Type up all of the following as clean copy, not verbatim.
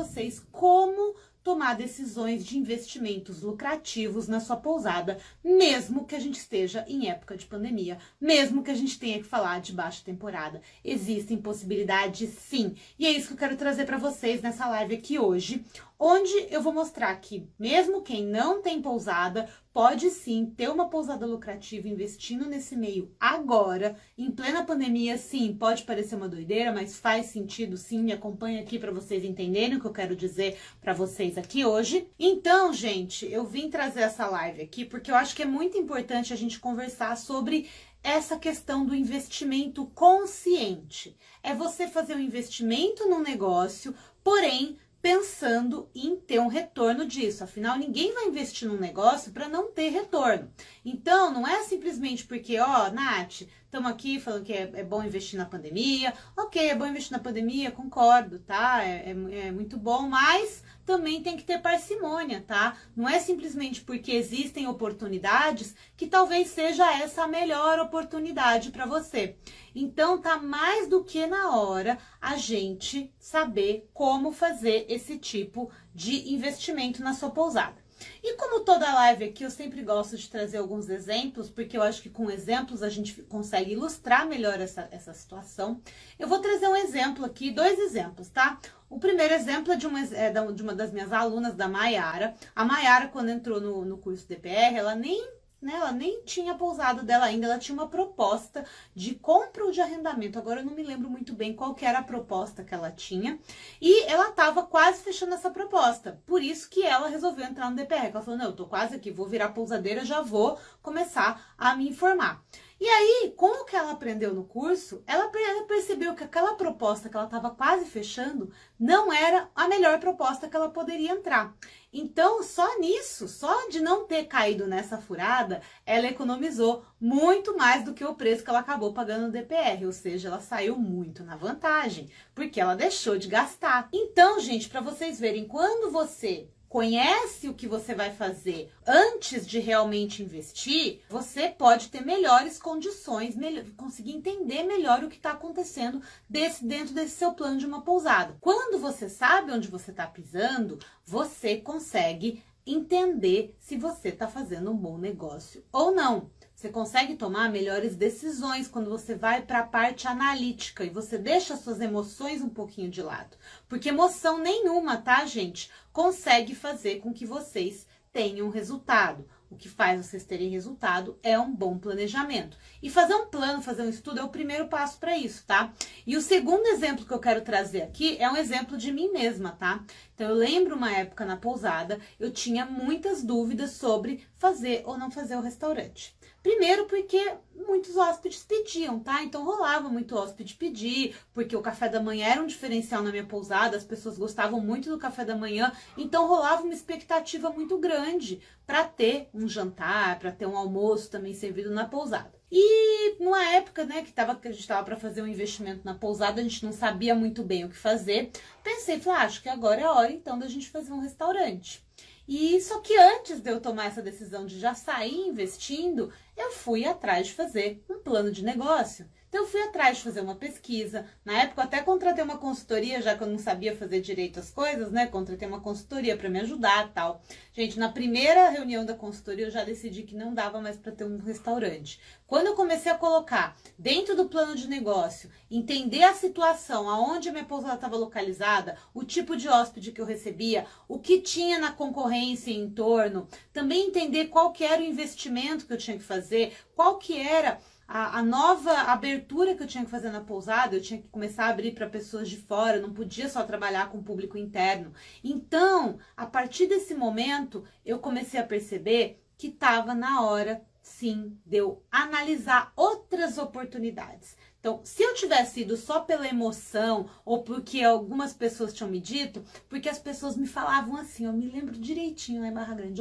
vocês como tomar decisões de investimentos lucrativos na sua pousada, mesmo que a gente esteja em época de pandemia, mesmo que a gente tenha que falar de baixa temporada. Existem possibilidades sim, e é isso que eu quero trazer para vocês nessa live aqui hoje, onde eu vou mostrar que mesmo quem não tem pousada, pode sim ter uma pousada lucrativa investindo nesse meio agora, em plena pandemia. Sim, pode parecer uma doideira, mas faz sentido sim. Me acompanha aqui para vocês entenderem o que eu quero dizer para vocês aqui hoje. Então, gente, eu vim trazer essa live aqui porque eu acho que é muito importante a gente conversar sobre essa questão do investimento consciente. É você fazer um investimento num negócio, porém pensando em ter um retorno disso. Afinal, ninguém vai investir num negócio para não ter retorno. Então, não é simplesmente porque, Nath, estamos aqui falando que é bom investir na pandemia. Ok, é bom investir na pandemia, concordo, tá? É muito bom, mas também tem que ter parcimônia, tá? Não é simplesmente porque existem oportunidades que talvez seja essa a melhor oportunidade para você. Então, tá mais do que na hora a gente saber como fazer esse tipo de investimento na sua pousada. E como toda live aqui, eu sempre gosto de trazer alguns exemplos, porque eu acho que com exemplos a gente consegue ilustrar melhor essa situação. Eu vou trazer um exemplo aqui, 2 exemplos, tá? O primeiro exemplo é de uma das minhas alunas, da Mayara. A Mayara, quando entrou no curso DPR, ela nem tinha pousada dela ainda, ela tinha uma proposta de compra ou de arrendamento. Agora eu não me lembro muito bem qual que era a proposta que ela tinha. E ela estava quase fechando essa proposta. Por isso que ela resolveu entrar no DPR. Ela falou, não, eu tô quase aqui, vou virar pousadeira, já vou começar a me informar. E aí, com o que ela aprendeu no curso, ela percebeu que aquela proposta que ela estava quase fechando não era a melhor proposta que ela poderia entrar. Então, só nisso, só de não ter caído nessa furada, ela economizou muito mais do que o preço que ela acabou pagando no DPR, ou seja, ela saiu muito na vantagem, porque ela deixou de gastar. Então, gente, para vocês verem, quando você conhece o que você vai fazer antes de realmente investir, você pode ter melhores condições, conseguir entender melhor o que está acontecendo dentro desse seu plano de uma pousada. Quando você sabe onde você está pisando, você consegue entender se você está fazendo um bom negócio ou não. Você consegue tomar melhores decisões quando você vai para a parte analítica e você deixa suas emoções um pouquinho de lado. Porque emoção nenhuma, tá, gente, consegue fazer com que vocês tenham resultado. O que faz vocês terem resultado é um bom planejamento. E fazer um plano, fazer um estudo é o primeiro passo para isso, tá? E o segundo exemplo que eu quero trazer aqui é um exemplo de mim mesma, tá? Então, eu lembro uma época na pousada, eu tinha muitas dúvidas sobre fazer ou não fazer o restaurante. Primeiro porque muitos hóspedes pediam, tá? Então rolava muito hóspede pedir, porque o café da manhã era um diferencial na minha pousada, as pessoas gostavam muito do café da manhã, então rolava uma expectativa muito grande para ter um jantar, para ter um almoço também servido na pousada. E numa época, né, que a gente estava para fazer um investimento na pousada, a gente não sabia muito bem o que fazer, pensei, falei, acho que agora é a hora então da gente fazer um restaurante. E só que antes de eu tomar essa decisão de já sair investindo, eu fui atrás de fazer um plano de negócio. Então eu fui atrás de fazer uma pesquisa. Na época eu até contratei uma consultoria, já que eu não sabia fazer direito as coisas, né? Contratei uma consultoria para me ajudar e tal. Gente, na primeira reunião da consultoria eu já decidi que não dava mais para ter um restaurante. Quando eu comecei a colocar dentro do plano de negócio, entender a situação, aonde a minha pousada estava localizada, o tipo de hóspede que eu recebia, o que tinha na concorrência em torno, também entender qual que era o investimento que eu tinha que fazer, qual que era a nova abertura que eu tinha que fazer na pousada, eu tinha que começar a abrir para pessoas de fora, não podia só trabalhar com o público interno. Então, a partir desse momento, eu comecei a perceber que estava na hora, sim, de eu analisar outras oportunidades. Então, se eu tivesse ido só pela emoção ou porque algumas pessoas tinham me dito, porque as pessoas me falavam assim, eu me lembro direitinho lá em Barra Grande,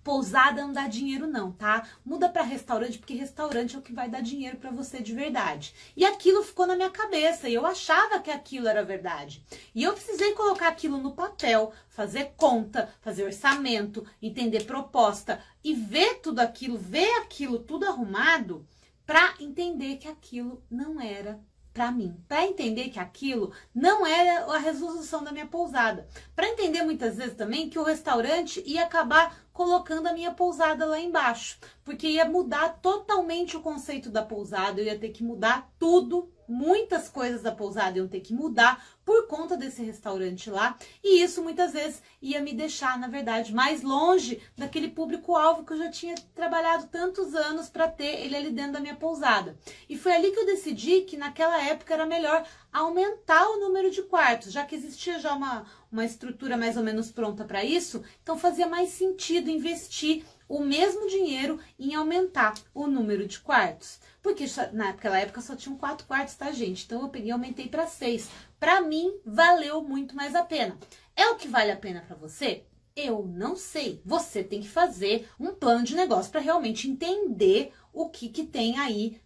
pousada não dá dinheiro não, tá? Muda para restaurante, porque restaurante é o que vai dar dinheiro para você de verdade. E aquilo ficou na minha cabeça e eu achava que aquilo era verdade. E eu precisei colocar aquilo no papel, fazer conta, fazer orçamento, entender proposta e ver tudo aquilo, ver aquilo tudo arrumado, para entender que aquilo não era para mim, para entender que aquilo não era a resolução da minha pousada, para entender muitas vezes também que o restaurante ia acabar colocando a minha pousada lá embaixo, porque ia mudar totalmente o conceito da pousada, eu ia ter que mudar tudo, muitas coisas da pousada iam ter que mudar por conta desse restaurante lá, e isso muitas vezes ia me deixar, na verdade, mais longe daquele público-alvo que eu já tinha trabalhado tantos anos para ter ele ali dentro da minha pousada. E foi ali que eu decidi que naquela época era melhor aumentar o número de quartos, já que existia já uma estrutura mais ou menos pronta para isso, então fazia mais sentido investir o mesmo dinheiro em aumentar o número de quartos. Porque naquela época só tinham 4 quartos, tá, gente? Então eu peguei e aumentei para 6. Para mim, valeu muito mais a pena. É o que vale a pena para você? Eu não sei. Você tem que fazer um plano de negócio para realmente entender o que tem aí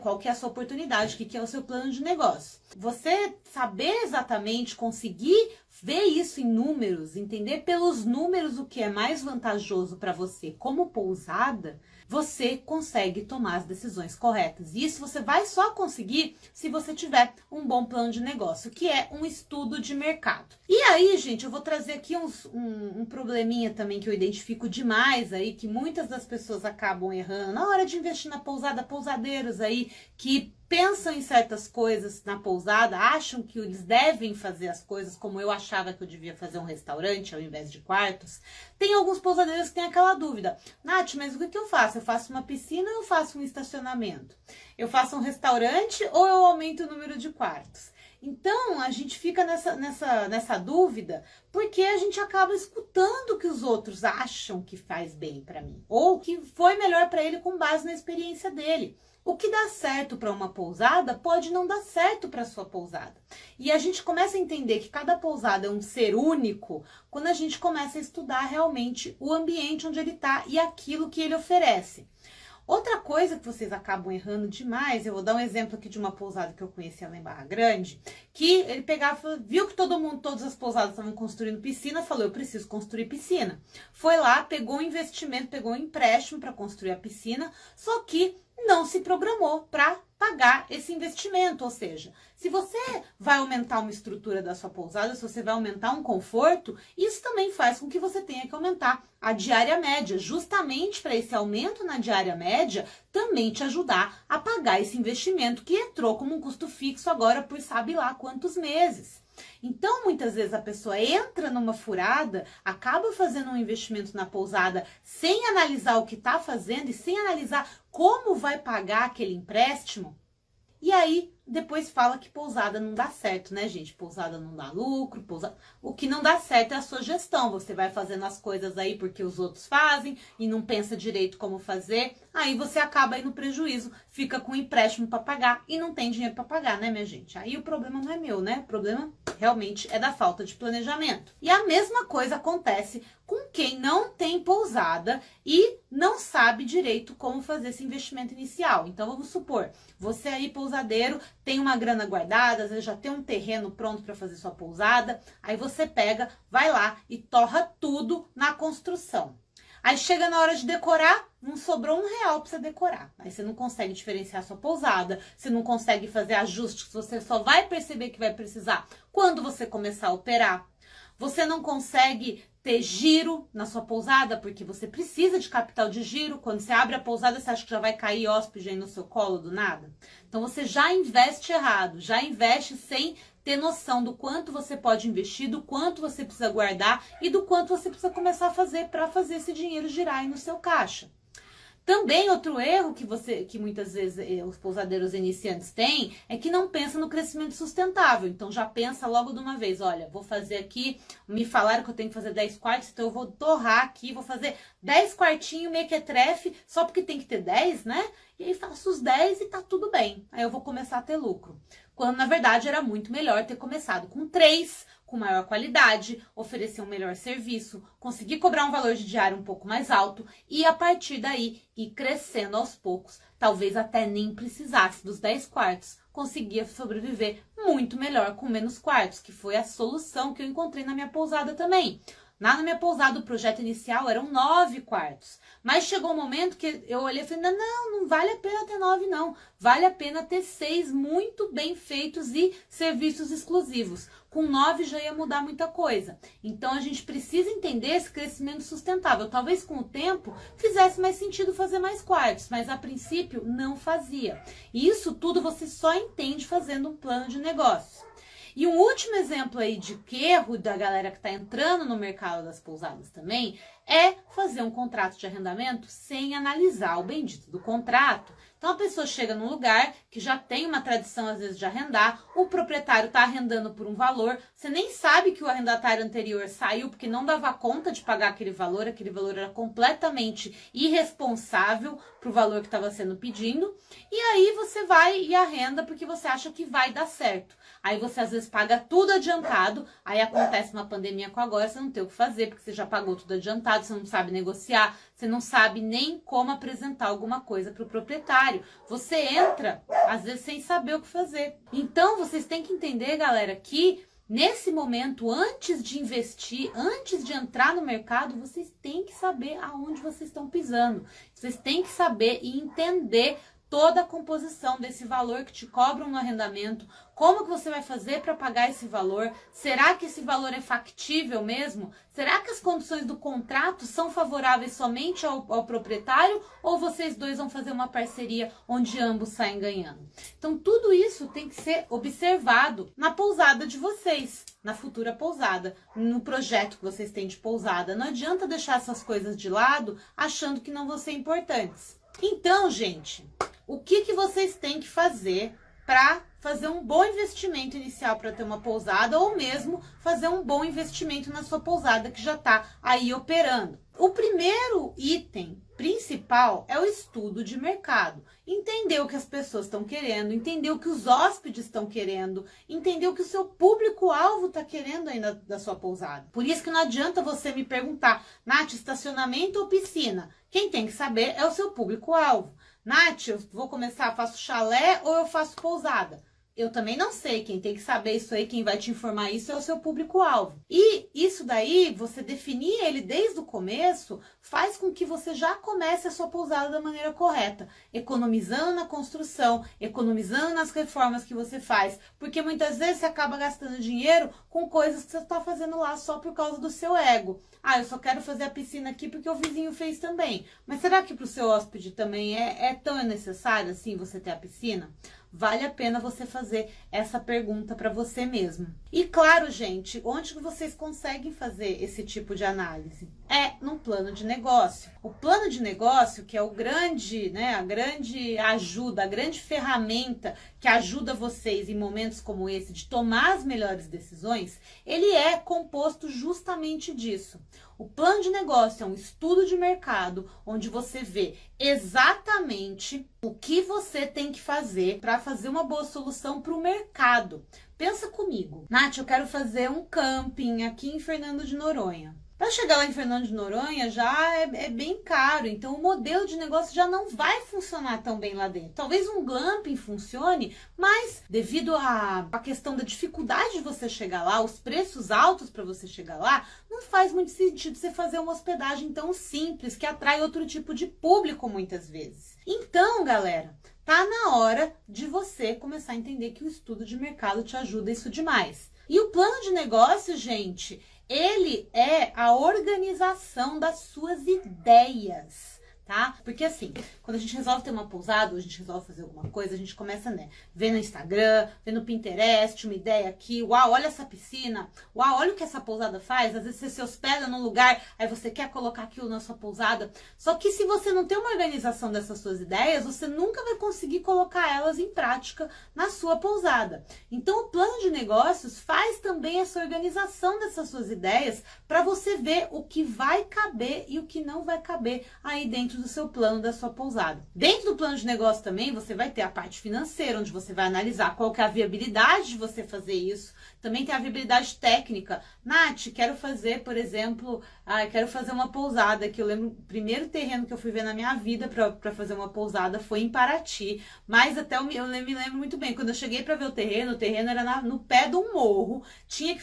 qual que é a sua oportunidade, o que é o seu plano de negócio. Você saber exatamente, conseguir ver isso em números, entender pelos números o que é mais vantajoso para você como pousada, você consegue tomar as decisões corretas. E isso você vai só conseguir se você tiver um bom plano de negócio, que é um estudo de mercado. E aí, gente, eu vou trazer aqui um probleminha também que eu identifico demais aí, que muitas das pessoas acabam errando na hora de investir na pousada, pousadeiros aí que pensam em certas coisas na pousada, acham que eles devem fazer as coisas como eu achava que eu devia fazer um restaurante ao invés de quartos. Tem alguns pousadeiros que têm aquela dúvida. Nath, mas o que eu faço? Eu faço uma piscina ou eu faço um estacionamento? Eu faço um restaurante ou eu aumento o número de quartos? Então, a gente fica nessa dúvida porque a gente acaba escutando o que os outros acham que faz bem para mim ou que foi melhor para ele com base na experiência dele. O que dá certo para uma pousada pode não dar certo para sua pousada. E a gente começa a entender que cada pousada é um ser único quando a gente começa a estudar realmente o ambiente onde ele está e aquilo que ele oferece. Outra coisa que vocês acabam errando demais, eu vou dar um exemplo aqui de uma pousada que eu conhecia lá em Barra Grande, que ele pegava, viu que todas as pousadas estavam construindo piscina, falou, eu preciso construir piscina. Foi lá, pegou um investimento, pegou um empréstimo para construir a piscina, só que não se programou para pagar esse investimento, ou seja, se você vai aumentar uma estrutura da sua pousada, se você vai aumentar um conforto, isso também faz com que você tenha que aumentar a diária média, justamente para esse aumento na diária média também te ajudar a pagar esse investimento que entrou como um custo fixo agora por sabe lá quantos meses. Então, muitas vezes a pessoa entra numa furada, acaba fazendo um investimento na pousada sem analisar o que está fazendo e sem analisar como vai pagar aquele empréstimo. E aí, depois fala que pousada não dá certo, né, gente? Pousada não dá lucro, o que não dá certo é a sua gestão. Você vai fazendo as coisas aí porque os outros fazem e não pensa direito como fazer. Aí você acaba aí no prejuízo, fica com empréstimo para pagar e não tem dinheiro para pagar, né, minha gente? Aí o problema não é meu, né? O problema realmente é da falta de planejamento. E a mesma coisa acontece com quem não tem pousada e não sabe direito como fazer esse investimento inicial. Então, vamos supor, você aí, pousadeiro, tem uma grana guardada, às vezes já tem um terreno pronto para fazer sua pousada, aí você pega, vai lá e torra tudo na construção. Aí chega na hora de decorar, não sobrou R$1 para você decorar. Aí você não consegue diferenciar a sua pousada, você não consegue fazer ajustes que você só vai perceber que vai precisar quando você começar a operar. Você não consegue ter giro na sua pousada, porque você precisa de capital de giro. Quando você abre a pousada, você acha que já vai cair hóspede aí no seu colo do nada? Então você já investe errado, já investe sem ter noção do quanto você pode investir, do quanto você precisa guardar e do quanto você precisa começar a fazer para fazer esse dinheiro girar aí no seu caixa. Também outro erro que muitas vezes os pousadeiros iniciantes têm é que não pensa no crescimento sustentável. Então já pensa logo de uma vez, olha, vou fazer aqui, me falaram que eu tenho que fazer 10 quartos, então eu vou torrar aqui, vou fazer 10 quartinhos mequetrefe, só porque tem que ter 10, né? E aí faço os 10 e tá tudo bem. Aí eu vou começar a ter lucro. Quando na verdade era muito melhor ter começado com 3, com maior qualidade, oferecer um melhor serviço, conseguir cobrar um valor de diário um pouco mais alto e a partir daí ir crescendo aos poucos, talvez até nem precisasse dos 10 quartos, conseguia sobreviver muito melhor com menos quartos, que foi a solução que eu encontrei na minha pousada também. Na minha pousada, o projeto inicial eram 9 quartos. Mas chegou um momento que eu olhei e falei, não vale a pena ter 9 não. Vale a pena ter 6 muito bem feitos e serviços exclusivos. Com 9 já ia mudar muita coisa. Então a gente precisa entender esse crescimento sustentável. Talvez com o tempo fizesse mais sentido fazer mais quartos, mas a princípio não fazia. E isso tudo você só entende fazendo um plano de negócio. E um último exemplo aí de erro da galera que está entrando no mercado das pousadas também é fazer um contrato de arrendamento sem analisar o bendito do contrato. Então a pessoa chega num lugar que já tem uma tradição às vezes de arrendar, o proprietário está arrendando por um valor, você nem sabe que o arrendatário anterior saiu porque não dava conta de pagar aquele valor era completamente irresponsável para o valor que estava sendo pedido, e aí você vai e arrenda porque você acha que vai dar certo. Aí você às vezes paga tudo adiantado, aí acontece uma pandemia com agora, você não tem o que fazer, porque você já pagou tudo adiantado, você não sabe negociar, você não sabe nem como apresentar alguma coisa para o proprietário. Você entra, às vezes, sem saber o que fazer. Então, vocês têm que entender, galera, que nesse momento, antes de investir, antes de entrar no mercado, vocês têm que saber aonde vocês estão pisando. Vocês têm que saber e entender toda a composição desse valor que te cobram no arrendamento, como que você vai fazer para pagar esse valor, será que esse valor é factível mesmo? Será que as condições do contrato são favoráveis somente ao proprietário ou vocês dois vão fazer uma parceria onde ambos saem ganhando? Então tudo isso tem que ser observado na pousada de vocês, na futura pousada, no projeto que vocês têm de pousada. Não adianta deixar essas coisas de lado achando que não vão ser importantes. Então, gente, o que vocês têm que fazer para fazer um bom investimento inicial para ter uma pousada ou mesmo fazer um bom investimento na sua pousada que já está aí operando? O primeiro item principal é o estudo de mercado. Entender o que as pessoas estão querendo, entender o que os hóspedes estão querendo, entender o que o seu público-alvo está querendo ainda da sua pousada. Por isso que não adianta você me perguntar, Nath, estacionamento ou piscina? Quem tem que saber é o seu público-alvo. Nath, eu vou começar, faço chalé ou eu faço pousada? Eu também não sei, quem tem que saber isso aí, quem vai te informar isso é o seu público-alvo. E isso daí, você definir ele desde o começo, faz com que você já comece a sua pousada da maneira correta, economizando na construção, economizando nas reformas que você faz, porque muitas vezes você acaba gastando dinheiro com coisas que você está fazendo lá só por causa do seu ego. Ah, eu só quero fazer a piscina aqui porque o vizinho fez também. Mas será que para o seu hóspede também é tão necessário assim você ter a piscina? Vale a pena você fazer essa pergunta para você mesmo. E claro, gente, onde que vocês conseguem fazer esse tipo de análise? É num plano de negócio. O plano de negócio, que é o grande, né, a grande ajuda, a grande ferramenta que ajuda vocês em momentos como esse de tomar as melhores decisões, ele é composto justamente disso. O plano de negócio é um estudo de mercado onde você vê exatamente o que você tem que fazer para fazer uma boa solução para o mercado. Pensa comigo. Nath, eu quero fazer um camping aqui em Fernando de Noronha. Para chegar lá em Fernando de Noronha já é bem caro, então o modelo de negócio já não vai funcionar tão bem lá dentro. Talvez um glamping funcione, mas devido à questão da dificuldade de você chegar lá, os preços altos para você chegar lá, não faz muito sentido você fazer uma hospedagem tão simples, que atrai outro tipo de público muitas vezes. Então, galera, tá na hora de você começar a entender que o estudo de mercado te ajuda isso demais. E o plano de negócio, gente, ele é a organização das suas ideias, tá? Porque assim, quando a gente resolve ter uma pousada, ou a gente resolve fazer alguma coisa, a gente começa, né, ver no Instagram, ver no Pinterest, uma ideia aqui, uau, olha essa piscina, uau, olha o que essa pousada faz, às vezes você se hospeda num lugar, aí você quer colocar aquilo na sua pousada, só que se você não tem uma organização dessas suas ideias, você nunca vai conseguir colocar elas em prática na sua pousada. Então o plano de negócios faz também essa organização dessas suas ideias para você ver o que vai caber e o que não vai caber aí dentro do seu plano da sua pousada. Dentro do plano de negócio também você vai ter a parte financeira, onde você vai analisar qual que é a viabilidade de você fazer isso. Também tem a viabilidade técnica. Nath, quero fazer, por exemplo, quero fazer uma pousada, que eu lembro, o primeiro terreno que eu fui ver na minha vida para fazer uma pousada foi em Paraty, mas até eu me lembro muito bem, quando eu cheguei para ver o terreno era no pé de um morro, tinha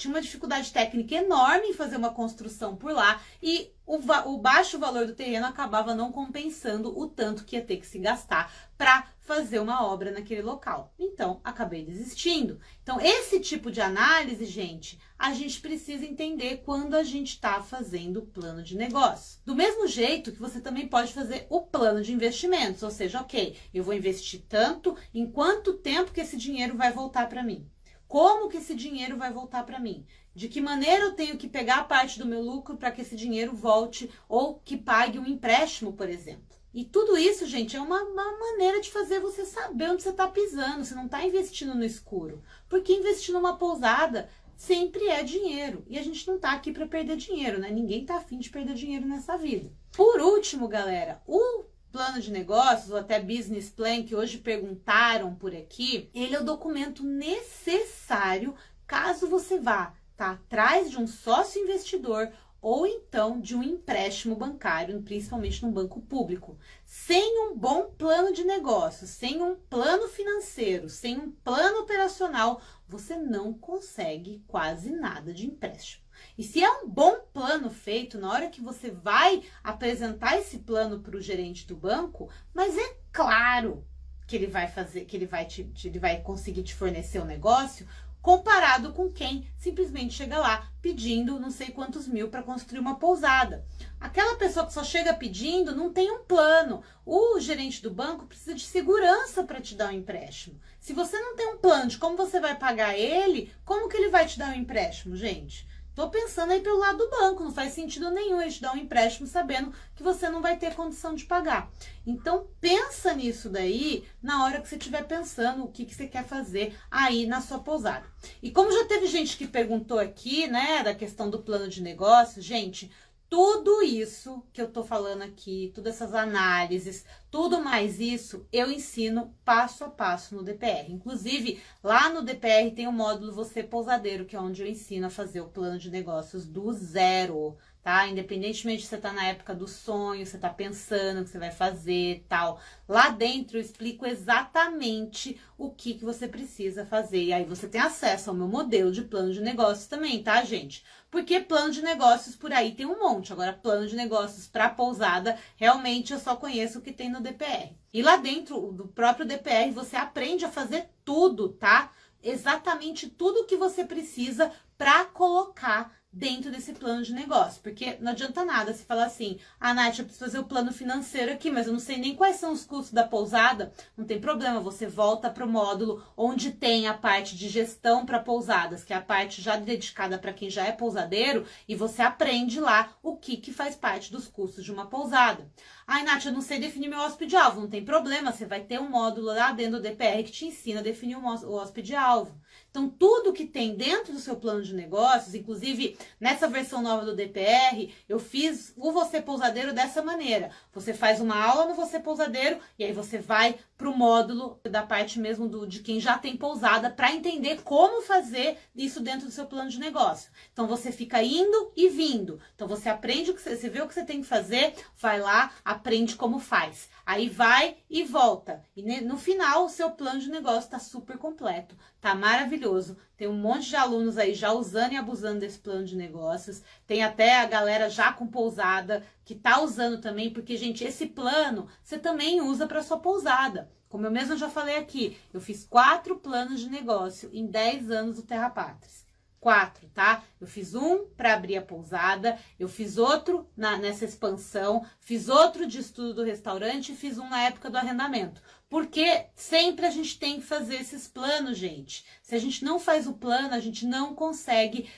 uma dificuldade técnica enorme em fazer uma construção por lá, e o baixo valor do terreno acabava não compensando o tanto que ia ter que se gastar para fazer uma obra naquele local. Então, acabei desistindo. Então, esse tipo de análise, gente, a gente precisa entender quando a gente está fazendo o plano de negócio. Do mesmo jeito que você também pode fazer o plano de investimentos, ou seja, ok, eu vou investir tanto, em quanto tempo que esse dinheiro vai voltar para mim? Como que esse dinheiro vai voltar para mim? De que maneira eu tenho que pegar a parte do meu lucro para que esse dinheiro volte ou que pague um empréstimo, por exemplo. E tudo isso, gente, é uma maneira de fazer você saber onde você está pisando. Você não está investindo no escuro. Porque investir numa pousada sempre é dinheiro. E a gente não está aqui para perder dinheiro, né? Ninguém está afim de perder dinheiro nessa vida. Por último, galera, o plano de negócios, ou até business plan, que hoje perguntaram por aqui, ele é o documento necessário caso você vá estar atrás de um sócio investidor ou então de um empréstimo bancário, principalmente num banco público. Sem um bom plano de negócio, sem um plano financeiro, sem um plano operacional, você não consegue quase nada de empréstimo. E se é um bom plano feito, na hora que você vai apresentar esse plano para o gerente do banco, mas é claro que ele vai fazer, que ele vai conseguir te fornecer o negócio, comparado com quem simplesmente chega lá pedindo não sei quantos mil para construir uma pousada. Aquela pessoa que só chega pedindo não tem um plano. O gerente do banco precisa de segurança para te dar um empréstimo. Se você não tem um plano de como você vai pagar ele, como que ele vai te dar um empréstimo, gente? Tô pensando aí pelo lado do banco, não faz sentido nenhum ele te dar um empréstimo sabendo que você não vai ter condição de pagar. Então, pensa nisso daí na hora que você estiver pensando o que você quer fazer aí na sua pousada. E como já teve gente que perguntou aqui, né, da questão do plano de negócio, gente, tudo isso que eu tô falando aqui, todas essas análises, tudo mais isso, eu ensino passo a passo no DPR. Inclusive, lá no DPR tem o módulo Você Pousadeiro, que é onde eu ensino a fazer o plano de negócios do zero, tá? Independentemente de você tá na época do sonho, você tá pensando o que você vai fazer e tal. Lá dentro eu explico exatamente o que você precisa fazer. E aí você tem acesso ao meu modelo de plano de negócios também, tá, gente? Porque plano de negócios por aí tem um monte. Agora, plano de negócios para pousada, realmente eu só conheço o que tem no DPR. E lá dentro do próprio DPR você aprende a fazer tudo, tá? Exatamente tudo que você precisa para colocar dentro desse plano de negócio, porque não adianta nada se falar assim, Nath, eu preciso fazer o plano financeiro aqui, mas eu não sei nem quais são os custos da pousada. Não tem problema, você volta para o módulo onde tem a parte de gestão para pousadas, que é a parte já dedicada para quem já é pousadeiro, e você aprende lá o que faz parte dos custos de uma pousada. Nath, eu não sei definir meu hóspede-alvo. Não tem problema, você vai ter um módulo lá dentro do DPR que te ensina a definir o hóspede-alvo. Então, tudo que tem dentro do seu plano de negócios, inclusive nessa versão nova do DPR, eu fiz o Você Pousadeiro dessa maneira. Você faz uma aula no Você Pousadeiro e aí você vai para o módulo da parte mesmo de quem já tem pousada para entender como fazer isso dentro do seu plano de negócio. Então, você fica indo e vindo. Então, você aprende o que você vê o que você tem que fazer, vai lá, aprende como faz. Aí vai e volta. E no final, o seu plano de negócio está super completo. Tá maravilhoso. Tem um monte de alunos aí já usando e abusando desse plano de negócios. Tem até a galera já com pousada que tá usando também, porque, gente, esse plano você também usa para sua pousada. Como eu mesma já falei aqui, eu fiz 4 planos de negócio em 10 anos do Terra Pátria. 4, tá? Eu fiz um para abrir a pousada, eu fiz outro nessa expansão, fiz outro de estudo do restaurante e fiz um na época do arrendamento. Porque sempre a gente tem que fazer esses planos, gente. Se a gente não faz o plano, a gente não consegue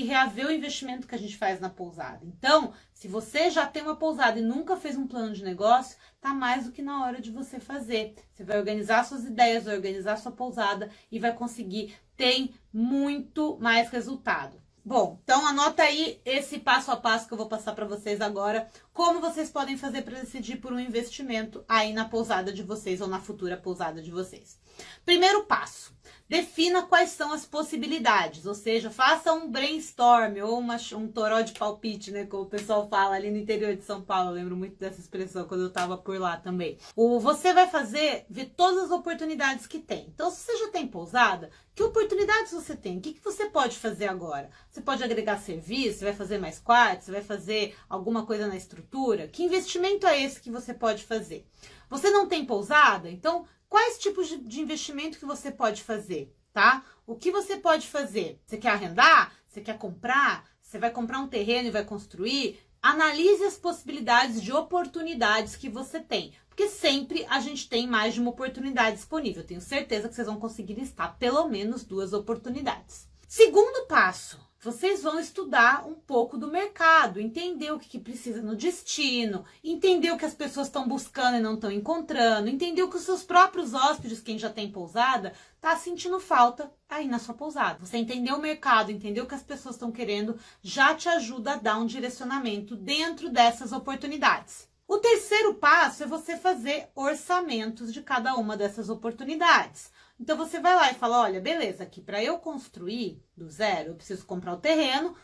reaver o investimento que a gente faz na pousada. Então, se você já tem uma pousada e nunca fez um plano de negócio, tá mais do que na hora de você fazer. Você vai organizar suas ideias, vai organizar sua pousada e vai conseguir ter muito mais resultado. Bom, então anota aí esse passo a passo que eu vou passar para vocês agora, como vocês podem fazer para decidir por um investimento aí na pousada de vocês ou na futura pousada de vocês. Primeiro passo, defina quais são as possibilidades, ou seja, faça um brainstorm ou um toró de palpite, né, como o pessoal fala ali no interior de São Paulo. Eu lembro muito dessa expressão quando eu estava por lá também. Você vai ver todas as oportunidades que tem. Então, se você já tem pousada, que oportunidades você tem? O que você pode fazer agora? Você pode agregar serviço, você vai fazer mais quartos, você vai fazer alguma coisa na estrutura? Que investimento é esse que você pode fazer? Você não tem pousada? Então, quais tipos de investimento que você pode fazer, tá? O que você pode fazer? Você quer arrendar? Você quer comprar? Você vai comprar um terreno e vai construir? Analise as possibilidades de oportunidades que você tem. Porque sempre a gente tem mais de uma oportunidade disponível. Eu tenho certeza que vocês vão conseguir listar pelo menos 2 oportunidades. Segundo passo, vocês vão estudar um pouco do mercado, entender o que precisa no destino, entender o que as pessoas estão buscando e não estão encontrando, entender o que os seus próprios hóspedes, quem já tem pousada, está sentindo falta aí na sua pousada. Você entender o mercado, entender o que as pessoas estão querendo, já te ajuda a dar um direcionamento dentro dessas oportunidades. O terceiro passo é você fazer orçamentos de cada uma dessas oportunidades. Então, você vai lá e fala, olha, beleza, aqui para eu construir do zero, eu preciso comprar o terreno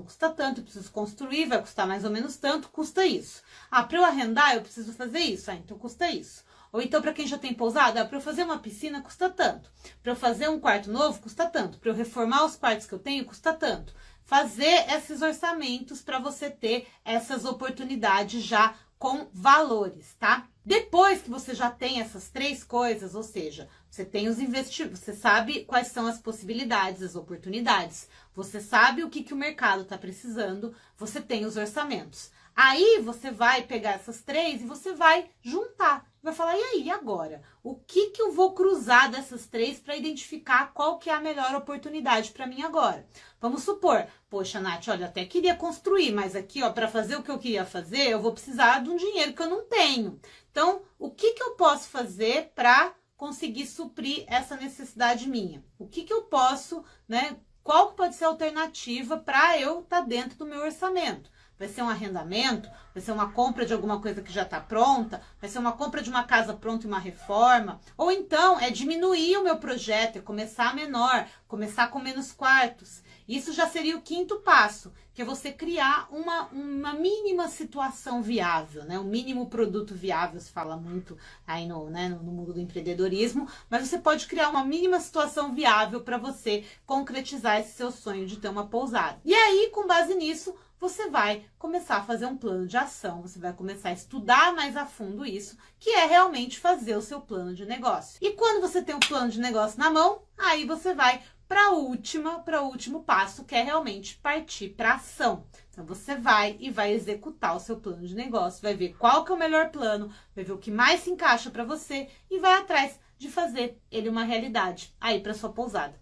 custa tanto, eu preciso construir, vai custar mais ou menos tanto, custa isso. Ah, para eu arrendar, eu preciso fazer isso, então custa isso. Ou então, para quem já tem pousada, para eu fazer uma piscina, custa tanto. Para eu fazer um quarto novo, custa tanto. Para eu reformar os quartos que eu tenho, custa tanto. Fazer esses orçamentos para você ter essas oportunidades já com valores, tá? Depois que você já tem essas 3 coisas, ou seja, você tem os investimentos, você sabe quais são as possibilidades, as oportunidades, você sabe o que o mercado está precisando, você tem os orçamentos. Aí você vai pegar essas 3 e você vai juntar. Vai falar, e aí, agora? O que eu vou cruzar dessas 3 para identificar qual que é a melhor oportunidade para mim agora? Vamos supor, poxa, Nath, olha, até queria construir, mas aqui, ó, para fazer o que eu queria fazer, eu vou precisar de um dinheiro que eu não tenho. Então, o que eu posso fazer para conseguir suprir essa necessidade minha? O que eu posso, né? Qual pode ser a alternativa para eu estar dentro do meu orçamento? Vai ser um arrendamento? Vai ser uma compra de alguma coisa que já está pronta? Vai ser uma compra de uma casa pronta e uma reforma? Ou então é diminuir o meu projeto, é começar menor, começar com menos quartos. Isso já seria o 5º passo, que é você criar uma mínima situação viável, né? Um mínimo produto viável, se fala muito aí no mundo do empreendedorismo, mas você pode criar uma mínima situação viável para você concretizar esse seu sonho de ter uma pousada. E aí, com base nisso, você vai começar a fazer um plano de ação, você vai começar a estudar mais a fundo isso, que é realmente fazer o seu plano de negócio. E quando você tem o plano de negócio na mão, aí você vai para o último passo, que é realmente partir para ação. Então, você vai executar o seu plano de negócio, vai ver qual que é o melhor plano, vai ver o que mais se encaixa para você e vai atrás de fazer ele uma realidade aí para sua pousada.